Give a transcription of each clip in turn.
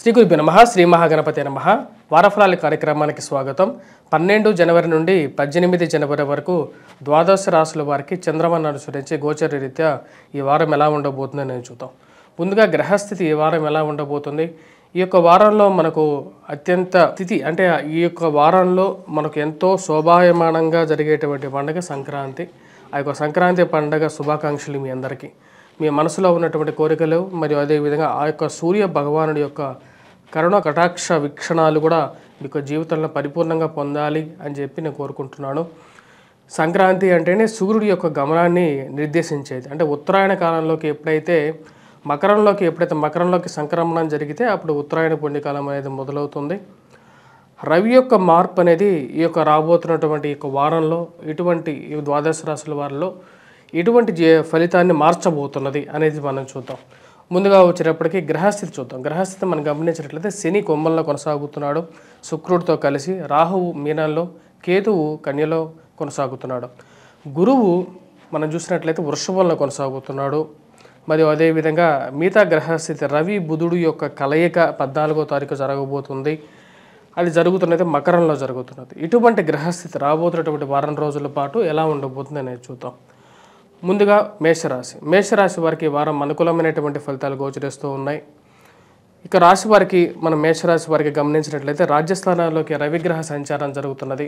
శ్రీ గురుభ్యో నమః. శ్రీ మహాగణపతి నమః. వారఫలాల కార్యక్రమానికి స్వాగతం. 12 జనవరి నుండి 18 జనవరి వరకు ద్వాదశ రాశుల వారికి చంద్రమానాన్ని అనుసరించి గోచర రీత్యా ఈ వారం ఎలా ఉండబోతుందో నేను చూద్దాం. ముందుగా గ్రహస్థితి ఈ వారం ఎలా ఉండబోతుంది, ఈ యొక్క వారంలో మనకు అత్యంత స్థితి అంటే ఈ యొక్క వారంలో మనకు ఎంతో శోభాయమానంగా జరిగేటువంటి పండుగ సంక్రాంతి. ఆ యొక్క సంక్రాంతి పండుగ శుభాకాంక్షలు మీ అందరికీ. మీ మనసులో ఉన్నటువంటి కోరికలు మరియు అదేవిధంగా ఆ యొక్క సూర్య భగవానుడి యొక్క కరుణ కటాక్ష వీక్షణాలు కూడా మీకు జీవితంలో పరిపూర్ణంగా పొందాలి అని చెప్పి నేను కోరుకుంటున్నాను. సంక్రాంతి అంటేనే సూర్యుడి యొక్క గమనాన్ని నిర్దేశించేది. అంటే ఉత్తరాయణ కాలంలోకి ఎప్పుడైతే మకరంలోకి సంక్రమణం జరిగితే అప్పుడు ఉత్తరాయణ పుణ్యకాలం అనేది మొదలవుతుంది. రవి యొక్క మార్పు అనేది ఈ యొక్క రాబోతున్నటువంటి ఈ యొక్క వారంలో ఇటువంటి ద్వాదశ రాశుల వారిలో ఎటువంటి ఫలితాన్ని మార్చబోతున్నది అనేది మనం చూద్దాం. ముందుగా వచ్చేటప్పటికి గ్రహస్థితి చూద్దాం. గ్రహస్థితి మనం గమనించినట్లయితే శని కుంభంలో కొనసాగుతున్నాడు, శుక్రుడితో కలిసి. రాహువు మీనంలో, కేతువు కన్యలో కొనసాగుతున్నాడు. గురువు మనం చూసినట్లయితే వృషభంలో కొనసాగుతున్నాడు. మరియు అదేవిధంగా మిగతా గ్రహస్థితి రవి బుధుడు యొక్క కలయిక 14వ తారీఖు జరగబోతుంది. అది జరుగుతున్నది మకరంలో జరుగుతున్నది. ఇటువంటి గ్రహస్థితి రాబోతున్నటువంటి వారం రోజుల పాటు ఎలా ఉండబోతుంది అనేది చూద్దాం. ముందుగా మేషరాశి వారికి వారం అనుకూలమైనటువంటి ఫలితాలు గోచరిస్తూ ఉన్నాయి. ఇక రాశి వారికి మనం మేషరాశి వారికి గమనించినట్లయితే రాజ్యస్థానాల్లోకి రవిగ్రహ సంచారం జరుగుతున్నది.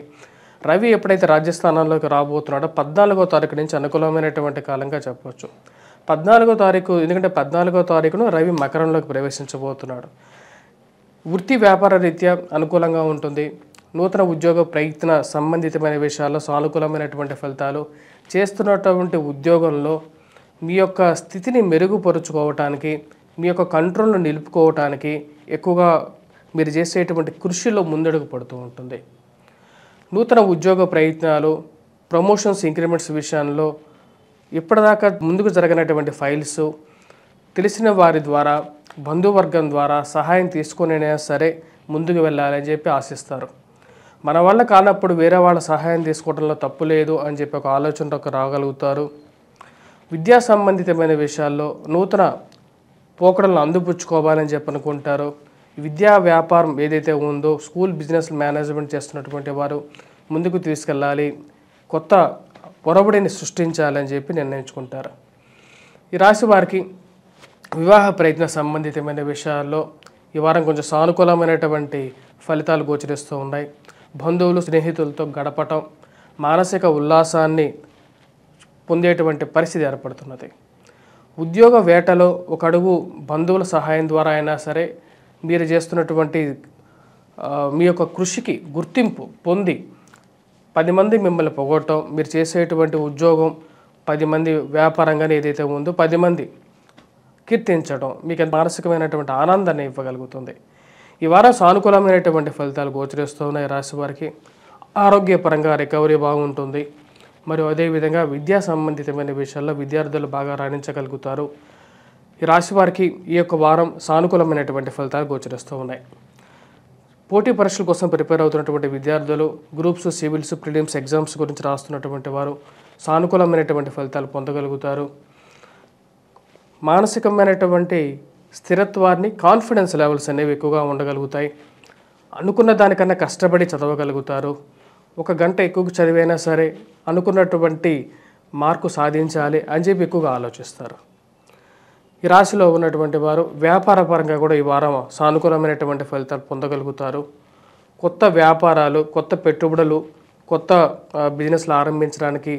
రవి ఎప్పుడైతే రాజ్యస్థానాల్లోకి రాబోతున్నాడో 14వ తారీఖు నుంచి అనుకూలమైనటువంటి కాలంగా చెప్పవచ్చు. 14వ తారీఖు, ఎందుకంటే 14వ తారీఖును రవి మకరంలోకి ప్రవేశించబోతున్నాడు. వృత్తి వ్యాపార రీత్యా అనుకూలంగా ఉంటుంది. నూతన ఉద్యోగ ప్రయత్న సంబంధితమైన విషయాల్లో సానుకూలమైనటువంటి ఫలితాలు. చేస్తున్నటువంటి ఉద్యోగంలో మీ యొక్క స్థితిని మెరుగుపరుచుకోవటానికి, మీ యొక్క కంట్రోల్ను నిలుపుకోవటానికి ఎక్కువగా మీరు చేసేటువంటి కృషిలో ముందడుగు పడుతూ ఉంటుంది. నూతన ఉద్యోగ ప్రయత్నాలు, ప్రమోషన్స్, ఇంక్రిమెంట్స్ విషయంలో ఇప్పటిదాకా ముందుకు జరగనటువంటి ఫైల్స్ తెలిసిన వారి ద్వారా, బంధువర్గం ద్వారా సహాయం తీసుకునైనా సరే ముందుకు వెళ్ళాలని చెప్పి ఆశిస్తారు. మన వల్ల కానప్పుడు వేరే వాళ్ళ సహాయం తీసుకోవడంలో తప్పు లేదు అని చెప్పి ఒక ఆలోచనకు రాగలుగుతారు. విద్యా సంబంధితమైన విషయాల్లో నూతన పోకడలను అందిపుచ్చుకోవాలని చెప్పి అనుకుంటారు. విద్యా వ్యాపారం ఏదైతే ఉందో, స్కూల్ బిజినెస్ మేనేజ్మెంట్ చేస్తున్నటువంటి వారు ముందుకు తీసుకెళ్ళాలి, కొత్త పొరబడిని సృష్టించాలని చెప్పి నిర్ణయించుకుంటారు. ఈ రాశి వారికి వివాహ ప్రయత్న సంబంధితమైన విషయాల్లో ఈ వారం కొంచెం సానుకూలమైనటువంటి ఫలితాలు గోచరిస్తూ ఉన్నాయి. బంధువులు, స్నేహితులతో గడపటం, మానసిక ఉల్లాసాన్ని పొందేటువంటి పరిస్థితి ఏర్పడుతున్నది. ఉద్యోగ వేటలో ఒక అడుగు బంధువుల సహాయం ద్వారా అయినా సరే మీరు చేస్తున్నటువంటి మీ యొక్క కృషికి గుర్తింపు పొంది 10 మంది మిమ్మల్ని పొగడటం, మీరు చేసేటువంటి ఉద్యోగం 10 మంది వ్యాపారంగానే ఏదైతే ఉందో 10 మంది కీర్తించడం మీకు మానసికమైనటువంటి ఆనందాన్ని ఇవ్వగలుగుతుంది. ఈ వారం సానుకూలమైనటువంటి ఫలితాలు గోచరిస్తూ ఉన్నాయి. రాశి వారికి ఆరోగ్యపరంగా రికవరీ బాగుంటుంది. మరియు అదేవిధంగా విద్యా సంబంధితమైన విషయాల్లో విద్యార్థులు బాగా రాణించగలుగుతారు. ఈ రాశి వారికి ఈ యొక్క వారం సానుకూలమైనటువంటి ఫలితాలు గోచరిస్తూ ఉన్నాయి. పోటీ పరీక్షల కోసం ప్రిపేర్ అవుతున్నటువంటి విద్యార్థులు, గ్రూప్స్, సివిల్స్, ప్రిలిమ్స్ ఎగ్జామ్స్ గురించి రాస్తున్నటువంటి వారు సానుకూలమైనటువంటి ఫలితాలు పొందగలుగుతారు. మానసికమైనటువంటి స్థిరత్వాన్ని, కాన్ఫిడెన్స్ లెవెల్స్ అనేవి ఎక్కువగా ఉండగలుగుతాయి. అనుకున్న దానికన్నా కష్టపడి చదవగలుగుతారు. 1 గంట ఎక్కువ చదివైనా సరే అనుకున్నటువంటి మార్కు సాధించాలి అని చెప్పి ఎక్కువగా ఆలోచిస్తారు. ఈ రాశిలో ఉన్నటువంటి వారు వ్యాపారపరంగా కూడా ఈ వారం సానుకూలమైనటువంటి ఫలితాలు పొందగలుగుతారు. కొత్త వ్యాపారాలు, కొత్త పెట్టుబడులు, కొత్త బిజినెస్లు ఆరంభించడానికి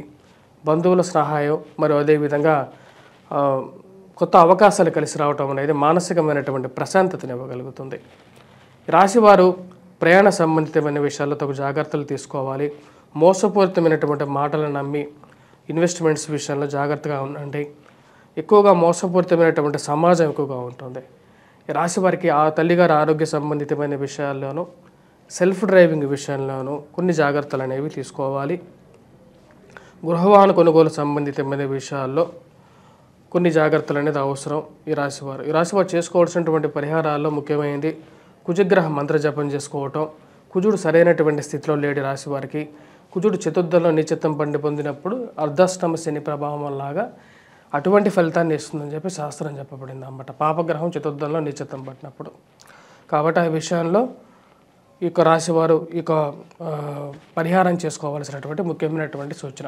బంధువుల సహాయం మరియు అదేవిధంగా కొత్త అవకాశాలు కలిసి రావటం అనేది మానసికమైనటువంటి ప్రశాంతతను ఇవ్వగలుగుతుంది. రాశివారు ప్రయాణ సంబంధితమైన విషయాల్లో తగు జాగ్రత్తలు తీసుకోవాలి. మోసపూరితమైనటువంటి మాటలను నమ్మి ఇన్వెస్ట్మెంట్స్ విషయంలో జాగ్రత్తగా ఉండండి. ఎక్కువగా మోసపూరితమైనటువంటి సమాజం ఎక్కువగా ఉంటుంది. ఈ రాశి వారికి ఆ తల్లిగారి ఆరోగ్య సంబంధితమైన విషయాల్లోనూ, సెల్ఫ్ డ్రైవింగ్ విషయంలోనూ కొన్ని జాగ్రత్తలు అనేవి తీసుకోవాలి. గృహవాహన కొనుగోలు సంబంధితమైన విషయాల్లో కొన్ని జాగ్రత్తలు అనేది అవసరం. ఈ రాశివారు చేసుకోవాల్సినటువంటి పరిహారాల్లో ముఖ్యమైనది కుజగ్రహ మంత్ర జపం చేసుకోవటం. కుజుడు సరైనటువంటి స్థితిలో లేడు. రాశివారికి కుజుడు చతుర్థంలో నీచత్వం పొందినప్పుడు అర్ధాష్టమ శని ప్రభావం వల్లగా అటువంటి ఫలితాన్ని ఇస్తుందని చెప్పి శాస్త్రం చెప్పబడింది అన్నమాట. పాపగ్రహం చతుర్థంలో నీచత్వం పట్టినప్పుడు కాబట్టి ఆ విషయంలో ఈ యొక్క రాశివారు ఈ యొక్క పరిహారం చేసుకోవాల్సినటువంటి ముఖ్యమైనటువంటి సూచన.